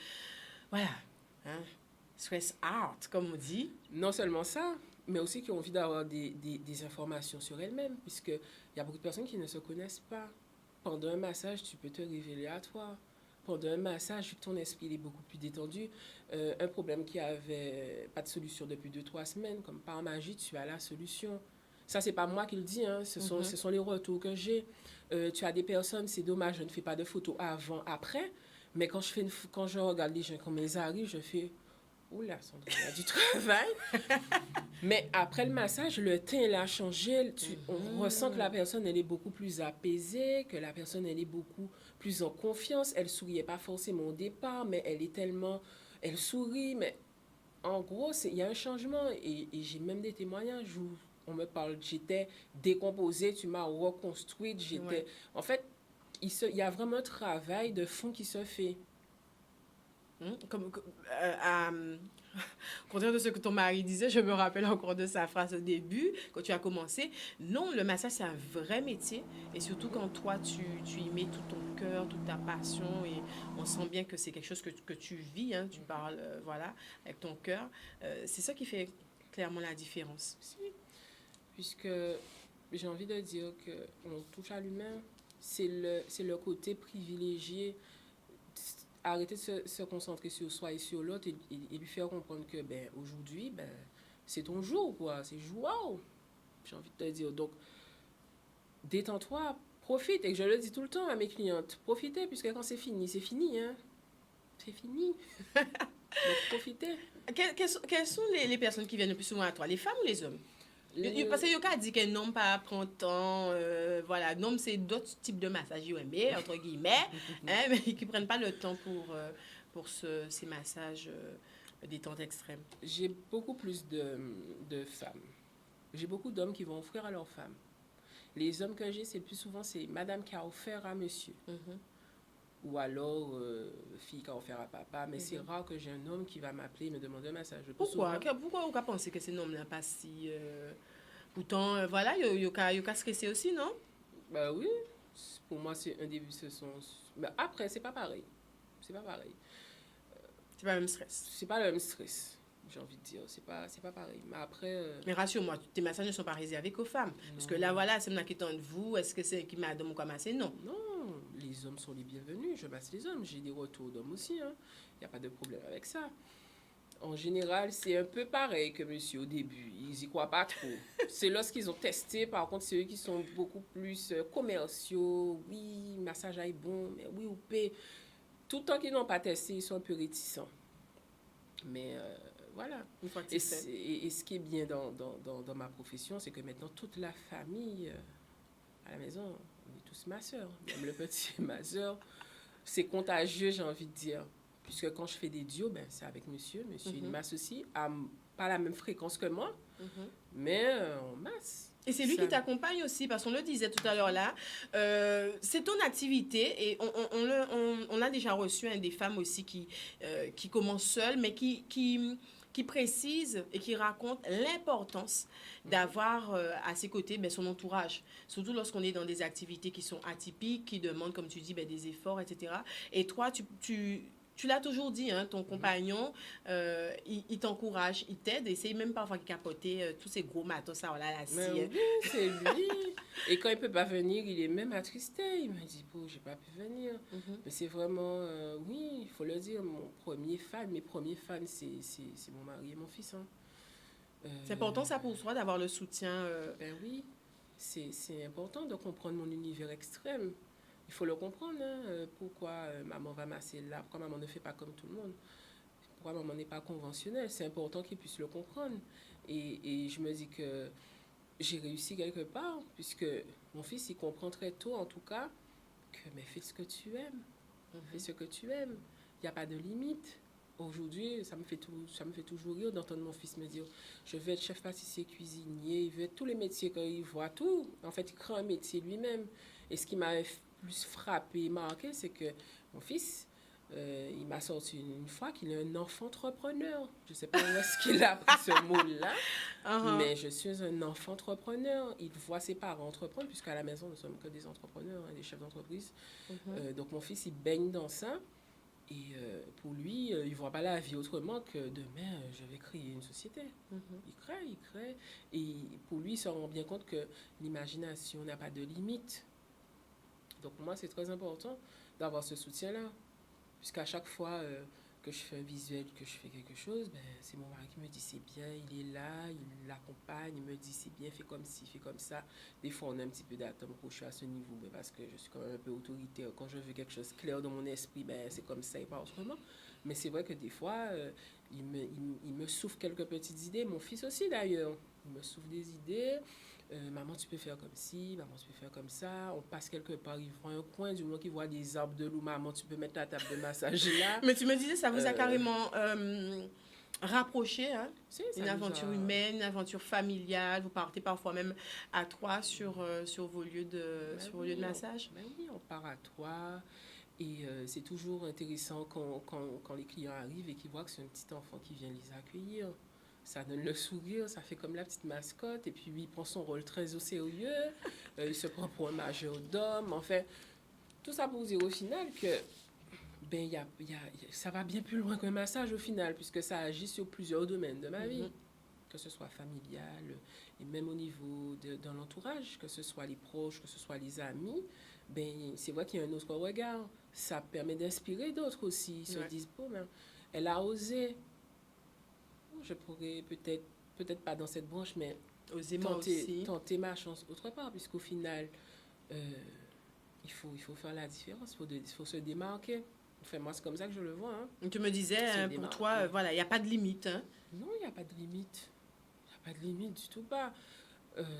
Voilà. Hein? Stress out, comme on dit. Non seulement ça, mais aussi qui ont envie d'avoir des informations sur elles-mêmes, puisqu'il y a beaucoup de personnes qui ne se connaissent pas. Pendant un massage, tu peux te révéler à toi. Pendant un massage, ton esprit est beaucoup plus détendu. Un problème qui avait pas de solution depuis 2, 3 semaines, comme par magie, tu as la solution. Ça, c'est pas moi qui le dis, hein. Ce sont les retours que j'ai. Tu as des personnes, c'est dommage, je ne fais pas de photos avant, après, mais quand je regarde les gens, quand ils arrivent, je fais... Oula, Sandrine, il y a du travail. Mais après le massage, le teint, il a changé. On ressent que la personne, elle est beaucoup plus apaisée, que la personne, elle est beaucoup plus en confiance. Elle souriait pas forcément au départ, mais elle est tellement... Elle sourit, mais en gros, il y a un changement. Et j'ai même des témoignages où on me parle, j'étais décomposée, tu m'as reconstruite, j'étais... Ouais. En fait, il y a vraiment un travail de fond qui se fait. Au contraire de ce que ton mari disait, je me rappelle encore de sa phrase au début, quand tu as commencé. Non, le massage, c'est un vrai métier. Et surtout quand toi, tu y mets tout ton cœur, toute ta passion. Et on sent bien que c'est quelque chose que tu vis. Hein, tu parles, voilà, avec ton cœur. C'est ça qui fait clairement la différence. Si, puisque j'ai envie de dire qu'on touche à l'humain, c'est le côté privilégié. Arrêter de se concentrer sur soi et sur l'autre et lui faire comprendre que ben, aujourd'hui, ben, c'est ton jour, quoi. C'est wow! j'ai envie de te dire. Donc, détends-toi, profite. Et je le dis tout le temps à mes clientes, profitez, puisque quand c'est fini, hein. C'est fini. Donc, profitez. Quelles sont les personnes qui viennent le plus souvent à toi, les femmes ou les hommes? Parce que Yoka dit qu'un homme pas prend temps, voilà, l'homme c'est d'autres types de massages, mais entre guillemets, hein, mais qui prennent pas le temps pour ces massages détente extrême. J'ai beaucoup plus de femmes. J'ai beaucoup d'hommes qui vont offrir à leurs femmes. Les hommes que j'ai, c'est plus souvent, c'est madame qui a offert à monsieur. Ou alors, fille qui a offert à papa. Mais c'est rare que j'ai un homme qui va m'appeler et me demander un massage. Pourquoi on a pensé que ces hommes-là pas si... Pourtant, voilà, il y a stressé aussi, non? Bah oui. Pour moi, c'est un début, ce sont... Mais après, c'est pas pareil. C'est pas pareil. C'est pas le même stress. C'est pas le même stress, j'ai envie de dire. C'est pas pareil. Mais après... Mais rassure-moi, tes massages ne sont pas réservés qu'aux femmes. Non. Parce que là, voilà, c'est moi qui t'en de vous. Est-ce que c'est qui m'a donné quoi masser? Non. Non, les hommes sont les bienvenus. Je masse les hommes. J'ai des retours d'hommes aussi. Hein. Il n'y a pas de problème avec ça. En général, c'est un peu pareil que monsieur au début. Ils y croient pas trop. C'est lorsqu'ils ont testé, par contre, c'est eux qui sont beaucoup plus commerciaux. Oui, le massage est bon, mais oui, ou paie. Tout le temps qu'ils n'ont pas testé, ils sont un peu réticents. Mais voilà. Une fois que et ce qui est bien dans ma profession, c'est que maintenant, toute la famille, à la maison, on est tous masseurs. Même le petit est masseur. C'est contagieux, j'ai envie de dire. Puisque quand je fais des duos, ben, c'est avec monsieur. Monsieur, il masse aussi, à pas la même fréquence que moi, mais on masse. Et c'est lui qui t'accompagne aussi, parce qu'on le disait tout à l'heure là, c'est ton activité, et on a déjà reçu des femmes aussi qui commencent seules, mais qui précisent et qui racontent l'importance d'avoir à ses côtés son entourage, surtout lorsqu'on est dans des activités qui sont atypiques, qui demandent, comme tu dis, des efforts, etc. Et toi, tu l'as toujours dit, hein, ton compagnon, il t'encourage, il t'aide, et c'est même parfois qu'il capotait tous ces gros matos, ça, là, la scie. Oui, c'est lui. Et quand il ne peut pas venir, il est même attristé. Il me dit, bon, j'ai pas pu venir. Mais c'est vraiment, oui, il faut le dire, mes premiers fans, c'est mon mari et mon fils. Hein. C'est important, ça, pour toi, d'avoir le soutien. Ben oui, c'est important de comprendre mon univers extrême. Il faut le comprendre, hein, pourquoi maman va masser là, pourquoi maman ne fait pas comme tout le monde, pourquoi maman n'est pas conventionnelle. C'est important qu'il puisse le comprendre. Et je me dis que j'ai réussi quelque part, puisque mon fils, il comprend très tôt, en tout cas, que mais fais ce que tu aimes. Fais ce que tu aimes. Il n'y a pas de limite. Aujourd'hui, ça me fait toujours rire d'entendre mon fils me dire je veux être chef pâtissier, cuisinier, il veut être tous les métiers qu'il voit, tout. En fait, il crée un métier lui-même. Et ce qui m'a plus frappé, marqué, c'est que mon fils, il m'a sorti une fois qu'il est un enfant entrepreneur. Je ne sais pas où est-ce qu'il a appris ce mot-là, mais je suis un enfant entrepreneur. Il voit ses parents entreprendre, puisqu'à la maison, nous ne sommes que des entrepreneurs, hein, des chefs d'entreprise. Donc mon fils, il baigne dans ça. Et pour lui, il ne voit pas la vie autrement que demain, je vais créer une société. Il crée. Et pour lui, il se rend bien compte que l'imagination n'a pas de limite. Donc pour moi, c'est très important d'avoir ce soutien-là. Puisqu'à chaque fois que je fais un visuel, que je fais quelque chose, ben, c'est mon mari qui me dit c'est bien, il est là, il l'accompagne, il me dit c'est bien, fais comme ci, fais comme ça. Des fois, on a un petit peu d'attente pour que je suis à ce niveau, ben, parce que je suis quand même un peu autoritaire. Quand je veux quelque chose clair dans mon esprit, ben, c'est comme ça et pas autrement. Mais c'est vrai que des fois, il me souffle quelques petites idées. Mon fils aussi, d'ailleurs, il me souffle des idées. Maman, tu peux faire comme ci, maman, tu peux faire comme ça. On passe quelque part, il voit un coin, du moment qu'il voit des arbres de loup, maman, tu peux mettre ta table de massage là. Mais tu me disais, ça vous a carrément rapproché, hein? Une aventure humaine, une aventure familiale. Vous partez parfois même à 3 sur vos lieux de massage. Oui, on part à 3. Et c'est toujours intéressant quand les clients arrivent et qu'ils voient que c'est un petit enfant qui vient les accueillir. Ça donne le sourire, ça fait comme la petite mascotte. Et puis, lui, il prend son rôle très au sérieux. Il se prend pour un majeur d'homme. En fait, tout ça pour vous dire au final que ben, ça va bien plus loin qu'un massage au final, puisque ça agit sur plusieurs domaines de ma vie. Que ce soit familial et même au niveau de l'entourage, que ce soit les proches, que ce soit les amis. Ben, c'est vrai qu'il y a un autre regard. Ça permet d'inspirer d'autres aussi. Ils se disent, bon, ben, elle a osé. Je pourrais peut-être pas dans cette branche, mais Oser moi aussi. tenter ma chance autre part, puisqu'au final, il faut faire la différence, il faut se démarquer. Enfin, moi, c'est comme ça que je le vois. Hein. Tu me disais, Se pour démarquer. toi, voilà, il n'y a pas de limite. Hein? Non, il n'y a pas de limite. Il n'y a pas de limite du tout pas.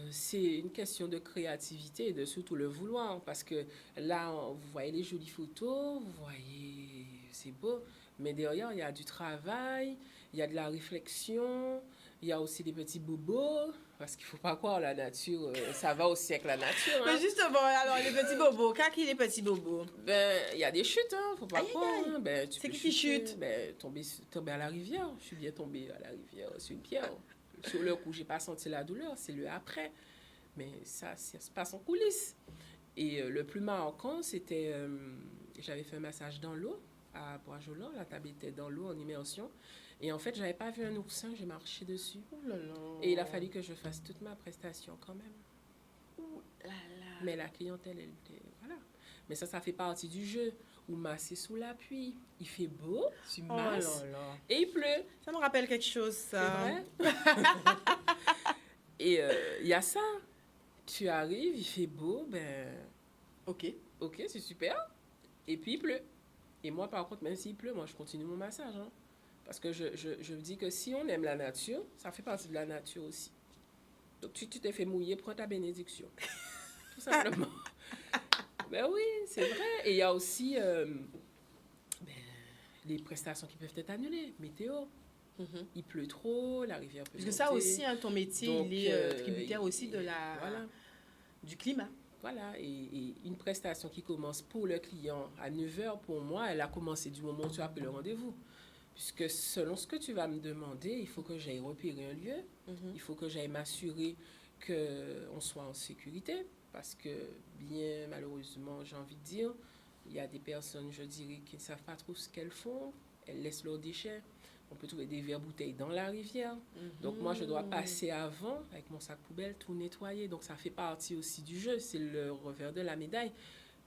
C'est une question de créativité et de surtout le vouloir. Parce que là, vous voyez les jolies photos, vous voyez, c'est beau. Mais derrière, il y a du travail, il y a de la réflexion, il y a aussi des petits bobos. Parce qu'il ne faut pas croire, la nature, ça va aussi avec la nature. Hein. Mais justement, alors, les petits bobos, qui les petits bobos? Ben, il y a des chutes, hein, faut pas Aïe, croire. aïe, aïe. Hein. Ben, C'est qui chute? Ben, tomber à la rivière. Je suis bien tombée à la rivière sur une pierre. Sur le coup, j'ai pas senti la douleur, c'est le après. Mais ça se passe en coulisses. Et le plus marquant, c'était, j'avais fait un massage dans l'eau à Bois-Jolan. La table était dans l'eau en immersion. Et en fait, j'avais pas vu un oursin, j'ai marché dessus. Oh là là. Et il a fallu que je fasse toute ma prestation quand même. Oh là là. Mais la clientèle, elle était... Voilà. Mais ça fait partie du jeu. Ou masser sous la pluie. Il fait beau, tu masses, et il pleut. Ça me rappelle quelque chose, ça. C'est vrai? Et il y a ça. Tu arrives, il fait beau, ben... Ok, c'est super. Et puis il pleut. Et moi, par contre, même s'il pleut, moi, je continue mon massage. Hein. Parce que je me dis que si on aime la nature, ça fait partie de la nature aussi. Donc, tu t'es fait mouiller, prends ta bénédiction. Tout simplement. Ben oui, c'est vrai. Et il y a aussi les prestations qui peuvent être annulées. Météo. Il pleut trop, la rivière peut parce que monter. ça aussi, hein, ton métier, Donc, il est tributaire aussi de voilà. du climat. Voilà, et une prestation qui commence pour le client à 9h, pour moi, elle a commencé du moment où tu as pris le rendez-vous. Puisque selon ce que tu vas me demander, il faut que j'aille repérer un lieu, il faut que j'aille m'assurer qu'on soit en sécurité, parce que bien malheureusement, j'ai envie de dire, il y a des personnes, je dirais, qui ne savent pas trop ce qu'elles font, elles laissent leurs déchets. On peut trouver des verres bouteilles dans la rivière. Donc moi, je dois passer avant, avec mon sac poubelle, tout nettoyer. Donc ça fait partie aussi du jeu, c'est le revers de la médaille.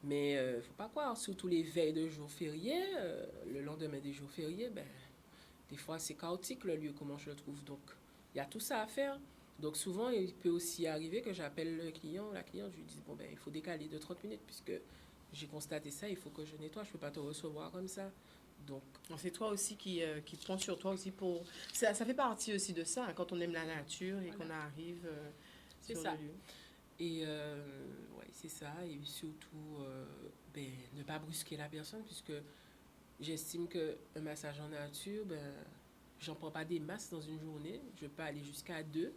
Mais il ne faut pas croire, surtout les veilles de jours fériés, le lendemain des jours fériés, ben, des fois c'est chaotique le lieu, comment je le trouve. Donc il y a tout ça à faire. Donc souvent, il peut aussi arriver que j'appelle le client, la cliente, je lui dis, bon, ben, il faut décaler de 30 minutes puisque j'ai constaté ça, il faut que je nettoie, je ne peux pas te recevoir comme ça. Donc, c'est toi aussi qui prends sur toi aussi pour... Ça fait partie aussi de ça, hein, quand on aime la nature et qu'on arrive sur ça. le lieu. Et ouais, c'est ça. Et surtout, ne pas brusquer la personne, puisque j'estime qu'un massage en nature, j'en prends pas des masses dans une journée. Je peux aller jusqu'à 2,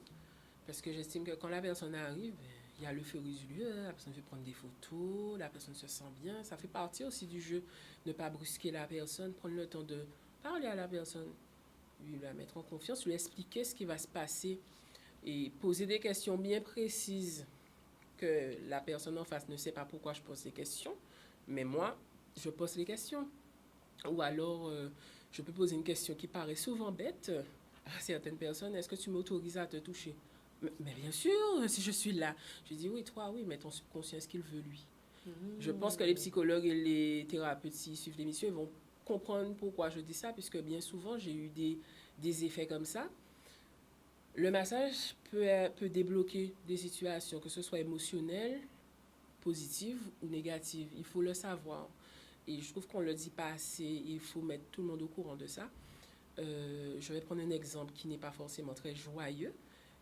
parce que j'estime que quand la personne arrive, il y a le feu du lieu, la personne veut prendre des photos, la personne se sent bien. Ça fait partie aussi du jeu. Ne pas brusquer la personne, prendre le temps de parler à la personne, lui la mettre en confiance, lui expliquer ce qui va se passer et poser des questions bien précises que la personne en face ne sait pas pourquoi je pose ces questions, mais moi, je pose les questions. Ou alors, je peux poser une question qui paraît souvent bête à certaines personnes. Est-ce que tu m'autorises à te toucher? Mais bien sûr, si je suis là. Je dis oui, toi, oui, mais ton subconscient, ce qu'il veut, lui. Je pense que les psychologues et les thérapeutes, s'ils suivent l'émission, ils vont comprendre pourquoi je dis ça, puisque bien souvent, j'ai eu des effets comme ça. Le massage peut débloquer des situations, que ce soit émotionnelles, positives ou négatives. Il faut le savoir. Et je trouve qu'on ne le dit pas assez. Il faut mettre tout le monde au courant de ça. Je vais prendre un exemple qui n'est pas forcément très joyeux.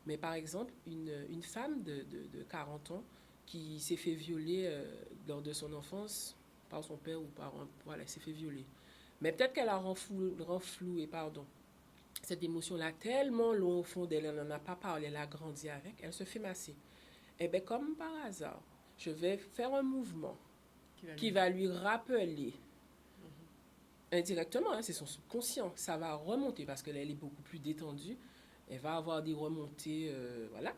Mais par exemple, une femme de 40 ans qui s'est fait violer lors de son enfance par son père ou par un... Voilà, elle s'est fait violer. Mais peut-être qu'elle a renfloué, cette émotion-là tellement loin au fond d'elle, elle n'en a pas parlé, elle a grandi avec, elle se fait masser. Et bien, comme par hasard, je vais faire un mouvement qui va lui rappeler indirectement, hein, c'est son subconscient, ça va remonter parce qu'elle est beaucoup plus détendue, elle va avoir des remontées, voilà.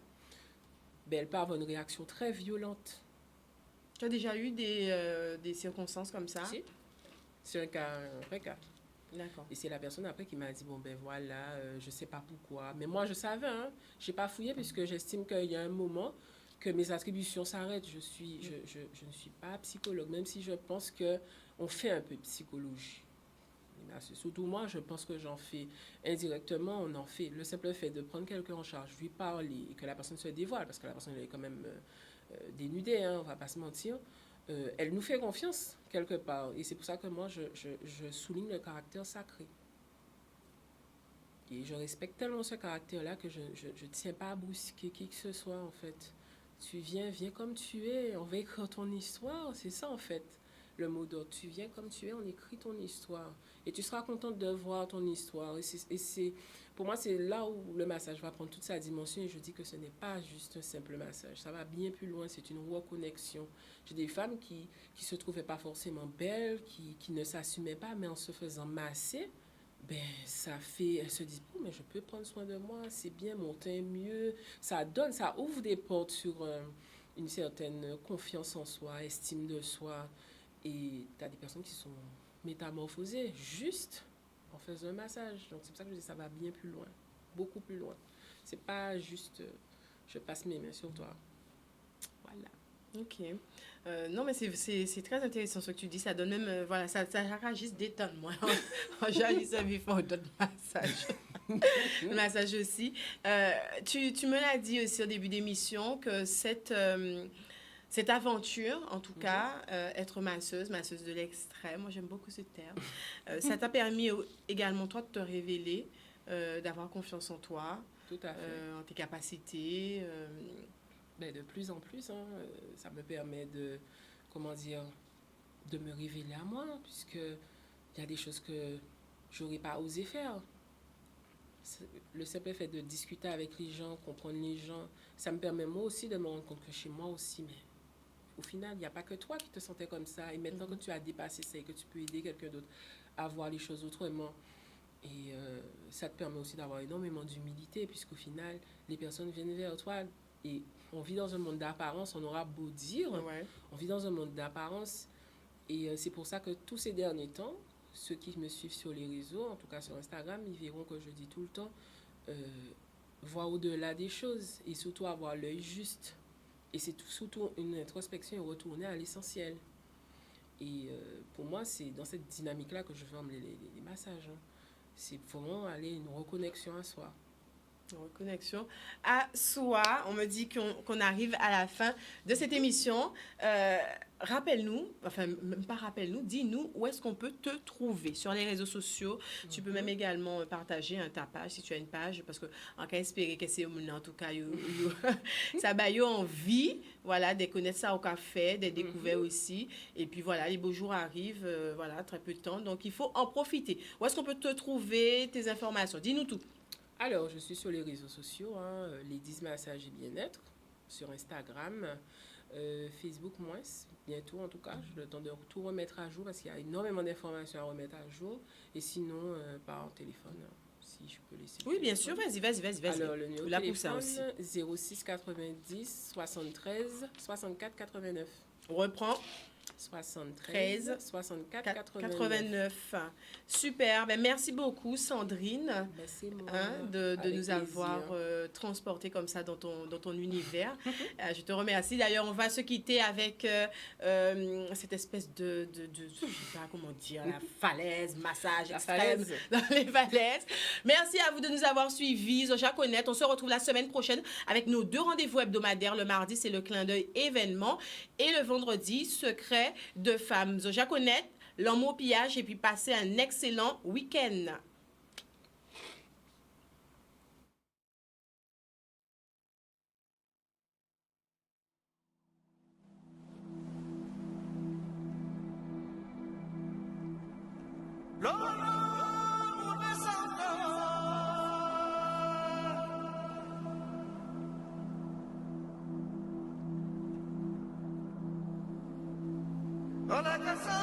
Ben, elle peut avoir une réaction très violente. Tu as déjà eu des circonstances comme ça? Si. C'est un vrai cas. D'accord. Et c'est la personne après qui m'a dit, bon ben voilà, je sais pas pourquoi. Mais moi je savais, hein, j'ai pas fouillé puisque j'estime qu'il y a un moment que mes attributions s'arrêtent. Je ne suis pas psychologue, même si je pense qu'on fait un peu de psychologie. Surtout moi, je pense que j'en fais indirectement, on en fait. Le simple fait de prendre quelqu'un en charge, lui parler et que la personne se dévoile, parce que la personne elle est quand même dénudée, hein, on va pas se mentir, elle nous fait confiance quelque part. Et c'est pour ça que moi, je souligne le caractère sacré. Et je respecte tellement ce caractère-là que je ne tiens pas à brusquer qui que ce soit, en fait. Tu viens comme tu es, on va écrire ton histoire, c'est ça, en fait. Le mot d'ordre, tu viens comme tu es, on écrit ton histoire. Et tu seras contente de voir ton histoire. Pour moi, c'est là où le massage va prendre toute sa dimension. Et je dis que ce n'est pas juste un simple massage. Ça va bien plus loin, c'est une reconnexion. J'ai des femmes qui se trouvaient pas forcément belles, qui ne s'assumaient pas, mais en se faisant masser, ben, ça fait, elles se disent, oh, mais je peux prendre soin de moi, c'est bien, mon teint est mieux. Ça ouvre des portes sur une certaine confiance en soi, estime de soi. Et tu as des personnes qui sont métamorphosées juste en faisant un massage. Donc c'est pour ça que je dis ça va bien plus loin, beaucoup plus loin. C'est pas juste je passe mes mains sur toi. Voilà. Ok. Non, mais c'est très intéressant ce que tu dis. Ça donne même, voilà, ça juste détendre moi. J'ai envie de faire d'autres massages. Le massage aussi. Tu me l'as dit aussi au début d'émission que cette aventure, en tout cas, être masseuse de l'extrême, moi j'aime beaucoup ce terme, ça t'a permis également toi de te révéler, d'avoir confiance en toi, tout à fait. En tes capacités. Ben, de plus en plus, hein, ça me permet de, comment dire, de me révéler à moi, puisque il y a des choses que j'aurais pas osé faire. Le simple fait de discuter avec les gens, comprendre les gens, ça me permet moi aussi de me rendre compte que chez moi aussi, mais au final, il n'y a pas que toi qui te sentais comme ça. Et maintenant que tu as dépassé ça et que tu peux aider quelqu'un d'autre à voir les choses autrement, et ça te permet aussi d'avoir énormément d'humilité, puisqu'au final, les personnes viennent vers toi et on vit dans un monde d'apparence, on aura beau dire, Ouais. on vit dans un monde d'apparence. Et c'est pour ça que tous ces derniers temps, ceux qui me suivent sur les réseaux, en tout cas sur Instagram, ils verront que je dis tout le temps, voir au-delà des choses et surtout avoir l'œil juste. Et c'est surtout une introspection et retourner à l'essentiel. Et pour moi, c'est dans cette dynamique-là que je veux emmener les massages. Hein. C'est vraiment aller une reconnexion à soi. Reconnexion à soi. On me dit qu'on arrive à la fin de cette émission. Rappelle-nous, enfin, même pas rappelle-nous, dis-nous où est-ce qu'on peut te trouver sur les réseaux sociaux. Tu peux même également partager ta page, si tu as une page, parce que en cas espérer que c'est en tout cas, ça va envie, voilà, de connaître ça au café, de découvrir aussi. Et puis voilà, les beaux jours arrivent, voilà, très peu de temps. Donc, il faut en profiter. Où est-ce qu'on peut te trouver, tes informations? Dis-nous tout. Alors, je suis sur les réseaux sociaux, hein, Ladies Massage et Bien-être, sur Instagram, Facebook moins, bientôt en tout cas. J'ai le temps de tout remettre à jour parce qu'il y a énormément d'informations à remettre à jour. Et sinon, par téléphone, si je peux laisser. Oui, bien sûr, vas-y. Alors, le numéro de téléphone, 06 90 73 64 89. On reprend. 73 64 89. Super. Ben, merci beaucoup, Sandrine, ben, c'est moi, de nous avoir transporté comme ça dans ton univers. Je te remercie. D'ailleurs, on va se quitter avec cette espèce de je sais pas comment dire, la falaise, massage extrême dans les falaises. Merci à vous de nous avoir suivis. Zoja Connect. On se retrouve la semaine prochaine avec nos 2 rendez-vous hebdomadaires. Le mardi, c'est le clin d'œil événement. Et le vendredi, secret de femmes. Zoja Connect, l'homme au pillage, et puis passez un excellent week-end. Hola, casa.